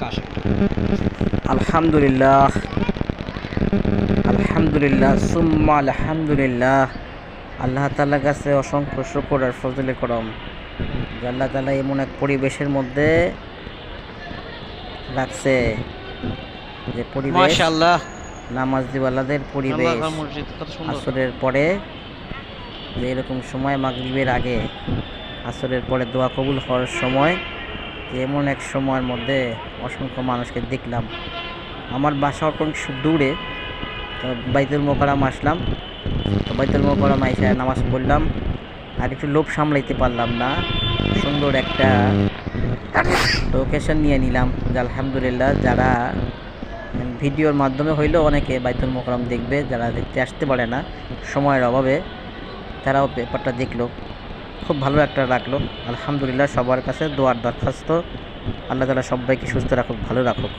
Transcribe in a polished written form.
আসেন। আলহামদুলিল্লাহ, আলহামদুলিল্লাহ, সুম্মা আলহামদুলিল্লাহ। আল্লাহ তাআলার কাছে অসংখ্য শুকর আর ফজলে করম যে আল্লাহ তাআলা এমন এক পরিবেশের মধ্যে রাখছে, যে পরিবেশ মাশাআল্লাহ, নামাজ দিওয়ালাদের পরিবেশ। আল্লাহর মসজিদ কত সুন্দর। আসরের পরে যে এরকম সময়, মাগরিবের আগে আসরের পরে দোয়া কবুল হওয়ার সময়, যে এমন এক সময়ের মধ্যে অসংখ্য মানুষকে দেখলাম। আমার বাসা অনেক দূরে, তো বাইতুল মোকাররম আসলাম। তো বাইতুল মোকাররম এসে নামাজ পড়লাম, আর একটু লোভ সামলাইতে পারলাম না, সুন্দর একটা লোকেশন নিয়ে নিলাম। যে আলহামদুলিল্লাহ, যারা ভিডিওর মাধ্যমে হইলেও অনেকে বাইতুল মোকাররম দেখবে, যারা দেখতে আসতে পারে না সময়ের অভাবে, তারাও পেপারটা দেখলো, খুব ভালো একটা লাগলো। আলহামদুলিল্লাহ, সবার কাছে দোয়ার দরখাস্ত, আল্লাহ তাআলা সবাইকে সুস্থ রাখুক, ভালো রাখুক।